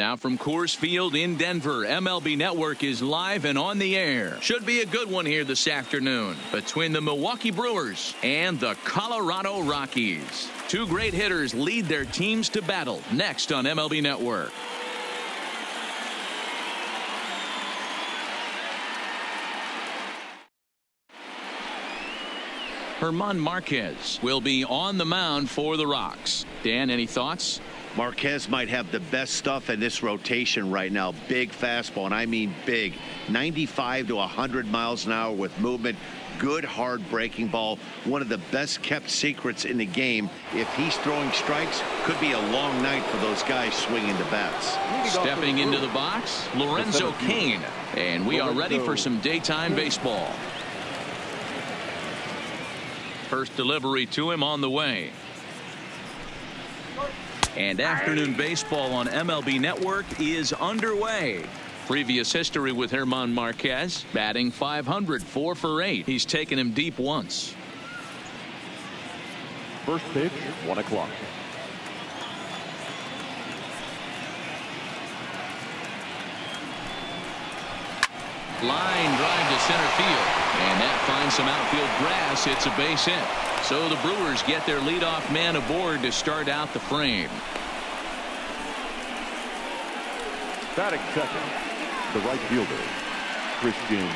Now from Coors Field in Denver, MLB Network is live and on the air. Should be a good one here this afternoon between the Milwaukee Brewers and the Colorado Rockies. Two great hitters lead their teams to battle next on MLB Network. German Marquez will be on the mound for the Rocks. Dan, any thoughts? Marquez might have the best stuff in this rotation right now. Big fastball, and I mean big. 95 to 100 miles an hour with movement. Good hard breaking ball. One of the best kept secrets in the game. If he's throwing strikes, could be a long night for those guys swinging the bats. Stepping into the box, Lorenzo Cain. And we are ready for some daytime baseball. First delivery to him on the way. And afternoon baseball on MLB Network is underway. Previous history with German Marquez, batting .500, 4 for 8. He's taken him deep once. First pitch, 1 o'clock. Line drive to center field. And that finds some outfield grass. It's a base hit. So the Brewers get their leadoff man aboard to start out the frame. Batting second, the right fielder, Christian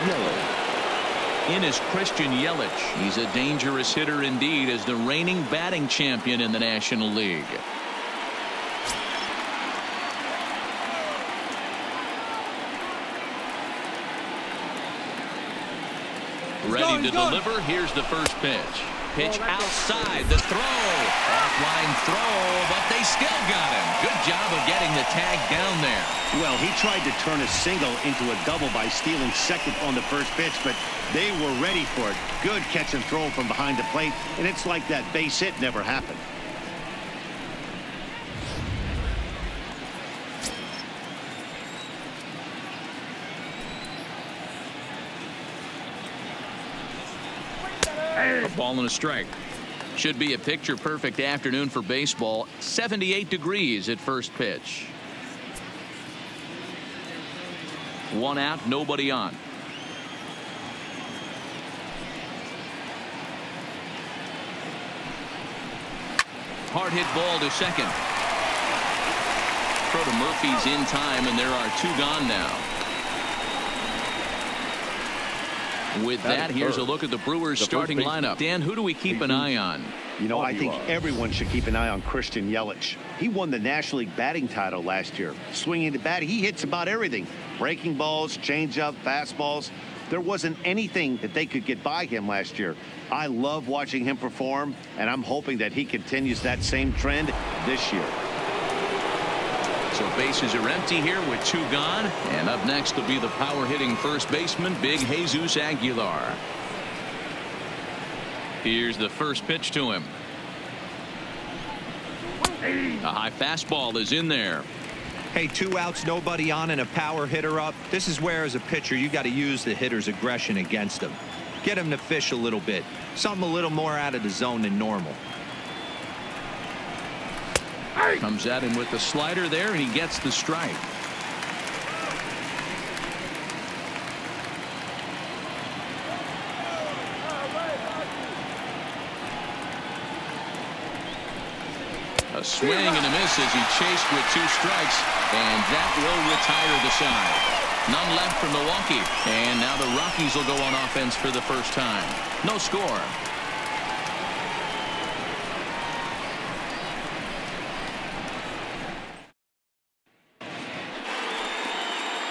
Yelich. In is Christian Yelich. He's a dangerous hitter indeed as the reigning batting champion in the National League. Ready to deliver. Here's the first pitch. Pitch outside. The throw. Offline throw, but they still got him. Good job of getting the tag down there. Well, he tried to turn a single into a double by stealing second on the first pitch, but they were ready for it. Good catch and throw from behind the plate, and it's like that base hit never happened. A ball and a strike. Should be a picture-perfect afternoon for baseball. 78 degrees at first pitch. One out, nobody on. Hard hit ball to second. Throw to Murphy's in time, and there are 2 gone now. With that, here's a look at the Brewers starting lineup. Dan, who do we keep an eye on? You know, I think everyone should keep an eye on Christian Yelich. He won the National League batting title last year. Swinging the bat, he hits about everything. Breaking balls, changeup, fastballs. There wasn't anything that they could get by him last year. I love watching him perform, and I'm hoping that he continues that same trend this year. So bases are empty here with 2 gone. And up next will be the power-hitting first baseman, Big Jesus Aguilar. Here's the first pitch to him. A high fastball is in there. Hey, 2 outs, nobody on, and a power hitter up. This is where, as a pitcher, you got to use the hitter's aggression against him. Get him to fish a little bit. Something a little more out of the zone than normal. Comes at him with the slider there, and he gets the strike. A swing and a miss as he chased with 2 strikes, and that will retire the side. None left for Milwaukee, and now the Rockies will go on offense for the first time. No score.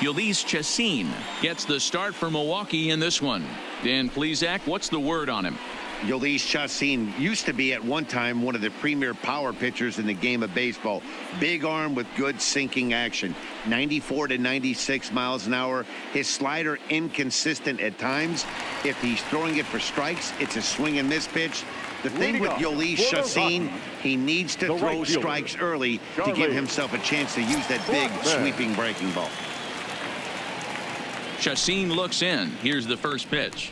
Ulysses Chassin gets the start for Milwaukee in this one. Dan Plesac, what's the word on him? Ulysses Chassin used to be at one time one of the premier power pitchers in the game of baseball. Big arm with good sinking action. 94 to 96 miles an hour. His slider inconsistent at times. If he's throwing it for strikes, it's a swing and miss pitch. The thing with Ulysses Chassin, he needs to throw strikes early to give himself a chance to use that big sweeping breaking ball. Chassin looks in. Here's the first pitch.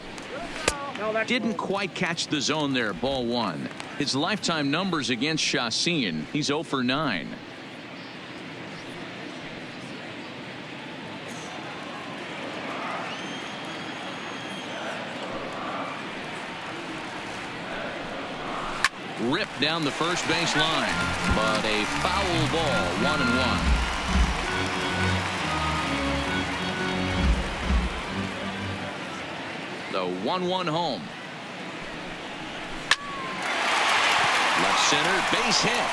Didn't quite catch the zone there. Ball 1. His lifetime numbers against Chassin, he's 0 for 9. ripped down the first base line, but a foul ball, 1-1. The 1-1 home. Left center, base hit.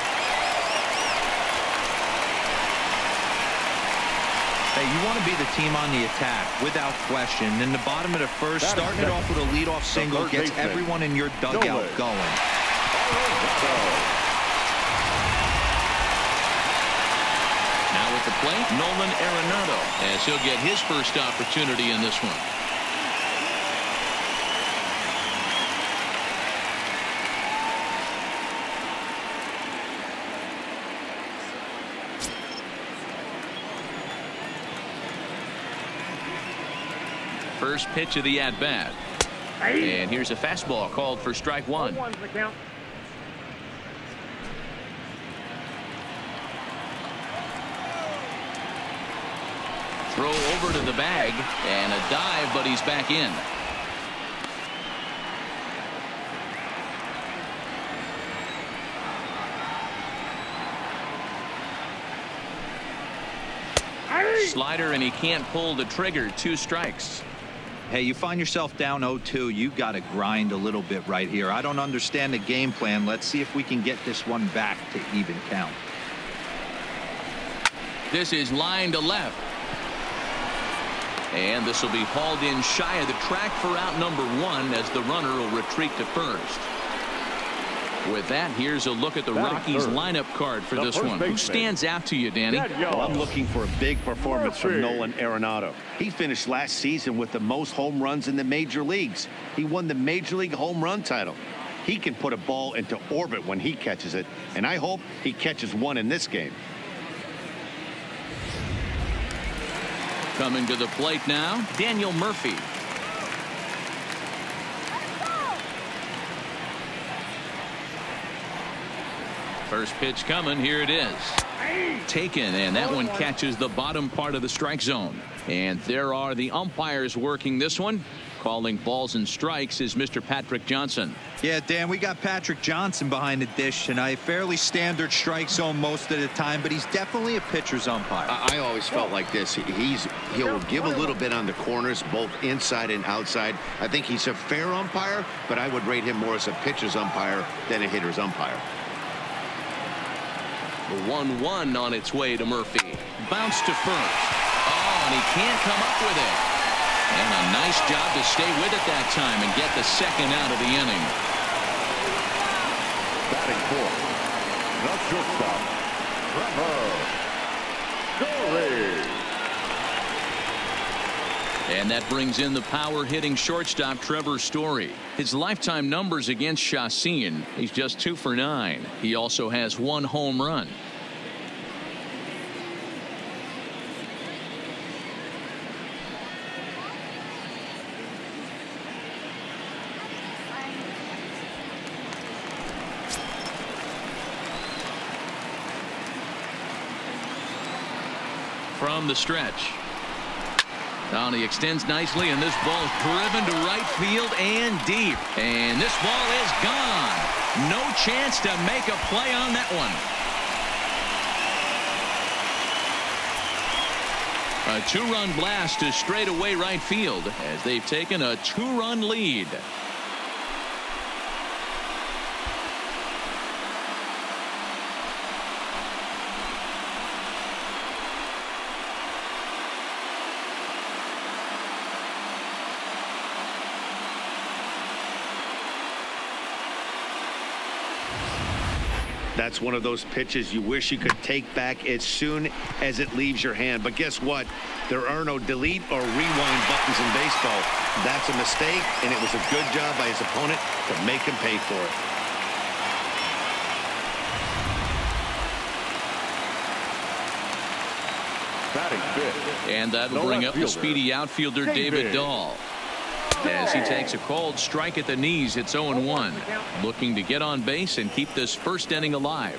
Hey, you want to be the team on the attack, without question. In the bottom of the first, starting it off with a leadoff single gets everyone in your dugout going. Now at the plate, Nolan Arenado, as he'll get his first opportunity in this one. First pitch of the at-bat. And here's a fastball called for strike one. Throw over to the bag, and a dive, but he's back in. Slider, and he can't pull the trigger. 2 strikes. Hey, you find yourself down 0-2, you got to grind a little bit right here. I don't understand the game plan. Let's see if we can get this one back to even count. This is line to left. And this will be hauled in shy of the track for out number 1 as the runner will retreat to first. With that, here's a look at the Rockies lineup card for this one. Who stands out to you, Danny? Well, I'm looking for a big performance from Nolan Arenado. He finished last season with the most home runs in the major leagues. He won the Major League home run title. He can put a ball into orbit when he catches it, and I hope he catches one in this game. Coming to the plate now, Daniel Murphy. First pitch coming. Here it is. Taken, and that one catches the bottom part of the strike zone. And there are the umpires working this one. Calling balls and strikes is Mr. Patrick Johnson. Yeah, Dan, we got Patrick Johnson behind the dish tonight. Fairly standard strike zone most of the time, but he's definitely a pitcher's umpire. I always felt like this. He'll give a little bit on the corners, both inside and outside. I think he's a fair umpire, but I would rate him more as a pitcher's umpire than a hitter's umpire. The 1-1 on its way to Murphy. Bounce to first. Oh, and he can't come up with it. And a nice job to stay with it that time and get the second out of the inning. Batting fourth, the shortstop, Trevor Story. And that brings in the power-hitting shortstop Trevor Story. His lifetime numbers against Chacin, he's just 2 for 9. He also has 1 home run. From the stretch. Now he extends nicely, and this ball is driven to right field and deep. And this ball is gone. No chance to make a play on that one. A 2-run blast to straightaway right field as they've taken a 2-run lead. That's one of those pitches you wish you could take back as soon as it leaves your hand. But guess what? There are no delete or rewind buttons in baseball. That's a mistake, and it was a good job by his opponent to make him pay for it. Batting fifth. And that'll bring up the speedy outfielder David Dahl. As he takes a called strike at the knees, it's 0-1. Looking to get on base and keep this first inning alive.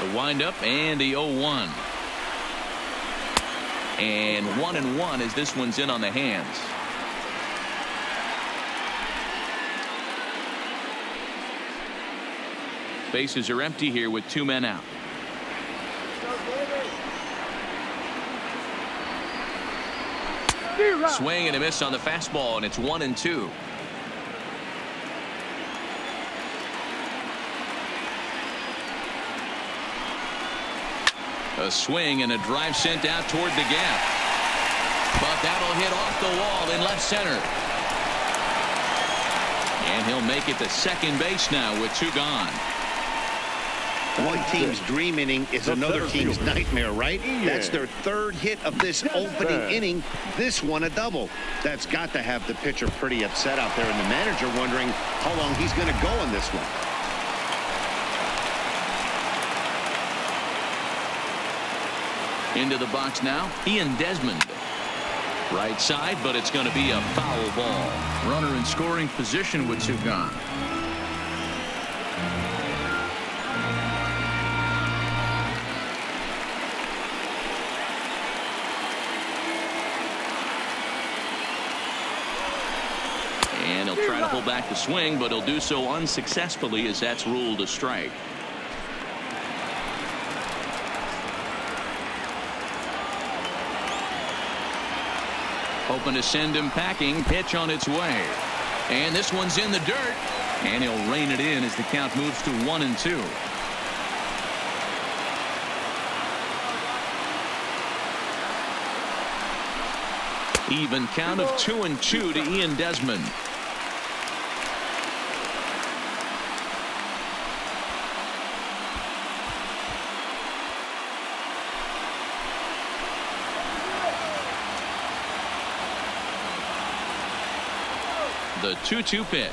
The windup and the 0-1. And 1-1 as this one's in on the hands. Bases are empty here with 2 men out. Swing and a miss on the fastball, and it's 1-2. A swing and a drive sent out toward the gap. But that'll hit off the wall in left center. And he'll make it to second base now with 2 gone. One team's dream inning is another team's nightmare, right? That's their 3rd hit of this opening inning. This one a double. That's got to have the pitcher pretty upset out there, and the manager wondering how long he's going to go on this one. Into the box now, Ian Desmond. Right side, but it's going to be a foul ball. Runner in scoring position with 2 gone. And he'll try to pull back the swing, but he'll do so unsuccessfully as that's ruled a strike. Hoping to send him packing. Pitch on its way. And this one's in the dirt. And he'll rein it in as the count moves to 1-2. Even count of 2-2 to Ian Desmond. The 2-2 pitch.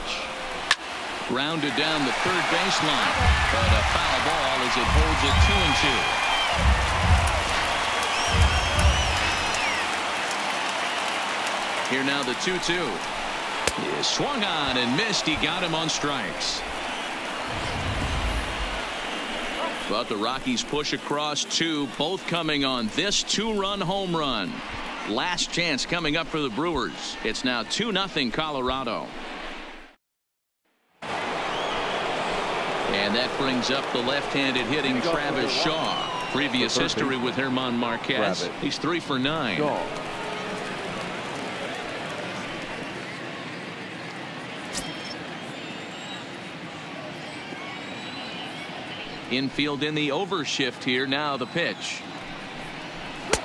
Grounded down the third baseline. But a foul ball as it holds it 2-2. Here now the 2-2. He swung on and missed. He got him on strikes. But the Rockies push across 2, both coming on this 2-run home run. Last chance coming up for the Brewers. It's now 2-0 Colorado. And that brings up the left-handed hitting Travis Shaw. Previous history with German Marquez. He's 3 for 9. Infield in the overshift here. Now the pitch.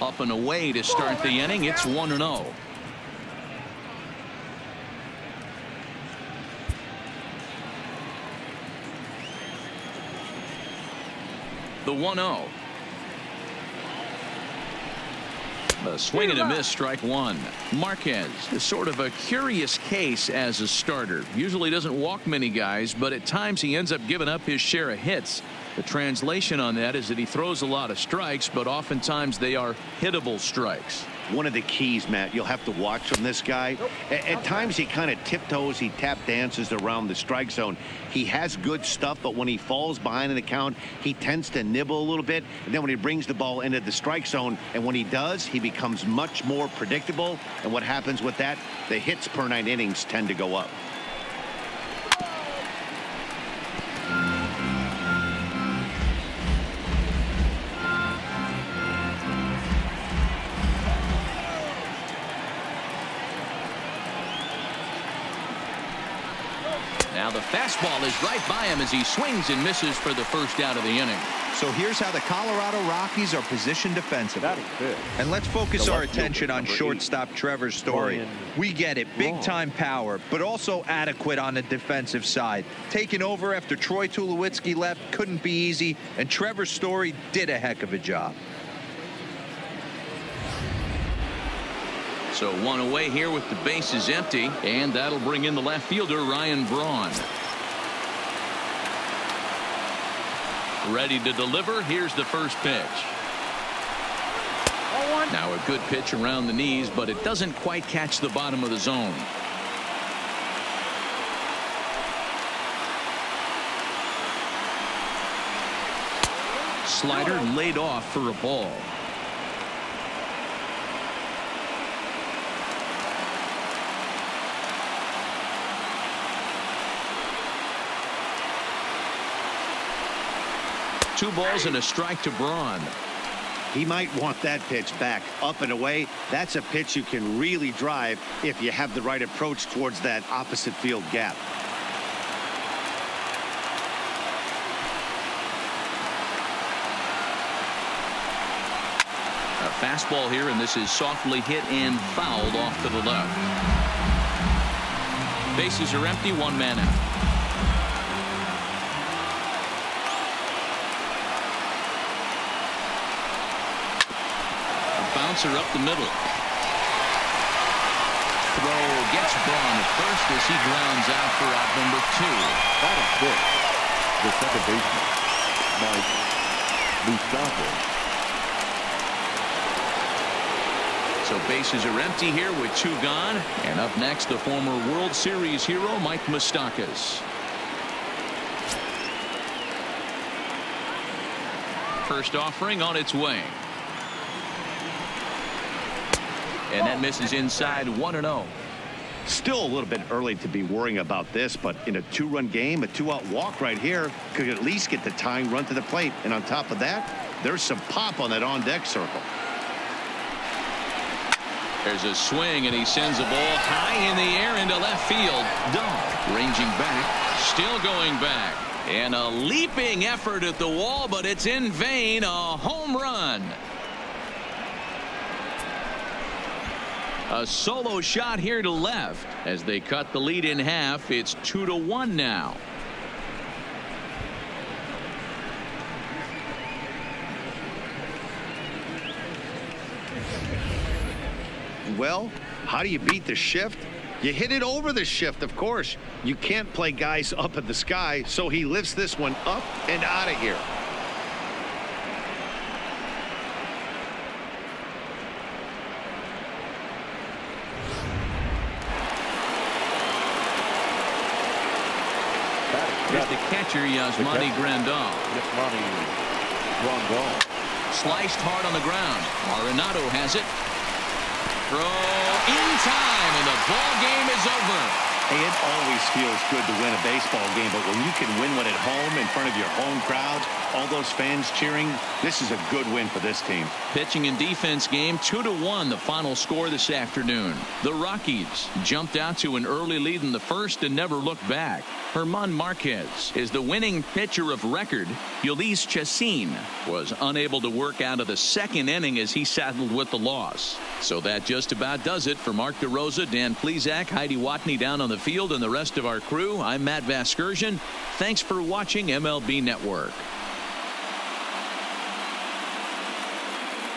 Up and away to start the inning. It's 1-0. The 1-0. A swing and a miss, strike 1. Marquez is sort of a curious case as a starter. Usually doesn't walk many guys, but at times he ends up giving up his share of hits. The translation on that is that he throws a lot of strikes, but oftentimes they are hittable strikes. One of the keys, Matt, you'll have to watch from this guy. At times he kind of tiptoes, he tap dances around the strike zone. He has good stuff, but when he falls behind in the count, he tends to nibble a little bit. And then when he brings the ball into the strike zone, and when he does, he becomes much more predictable. And what happens with that? The hits per 9 innings tend to go up. Now the fastball is right by him as he swings and misses for the first out of the inning. So here's how the Colorado Rockies are positioned defensively. And let's focus our attention on shortstop Trevor Story. We get it, big time power, but also adequate on the defensive side. Taking over after Troy Tulowitzki left couldn't be easy, and Trevor Story did a heck of a job. So 1 away here with the bases empty, and that'll bring in the left fielder Ryan Braun. Ready to deliver. Here's the first pitch. Now a good pitch around the knees, but it doesn't quite catch the bottom of the zone. Slider laid off for a ball. 2 balls and a strike to Braun. He might want that pitch back, up and away. That's a pitch you can really drive if you have the right approach towards that opposite field gap. A fastball here, and this is softly hit and fouled off to the left. Bases are empty, 1 man out. Bouncer up the middle. Throw gets Braun at first as he grounds out for out number 2. That is good. The second baseman, Mike Moustakas. So bases are empty here with 2 gone. And up next, the former World Series hero, Mike Moustakas. First offering on its way. And that misses inside, 1-0. Still a little bit early to be worrying about this, but in a 2-run game, a 2-out walk right here could at least get the tying run to the plate. And on top of that, there's some pop on that on-deck circle. There's a swing, and he sends a ball high in the air into left field. Dahl ranging back, still going back. And a leaping effort at the wall, but it's in vain. A home run. A solo shot here to left as they cut the lead in half. It's 2-1 now. Well, how do you beat the shift? You hit it over the shift, of course. You can't play guys up in the sky, so he lifts this one up and out of here. Here's the catcher, Yasmani Grandal. Sliced hard on the ground. Arenado has it. Throw in time, and the ball game is over. Hey, it always feels good to win a baseball game, but when you can win one at home in front of your home crowd, all those fans cheering, this is a good win for this team. Pitching and defense game, 2-1, the final score this afternoon. The Rockies jumped out to an early lead in the first and never looked back. German Marquez is the winning pitcher of record. Ulysse Chacin was unable to work out of the second inning as he saddled with the loss. So that just about does it for Mark DeRosa, Dan Plesac, Heidi Watney down on the field, and the rest of our crew. I'm Matt Vasgersian. Thanks for watching MLB Network.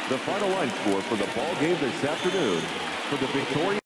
The final line score for the ball game this afternoon for the Victoria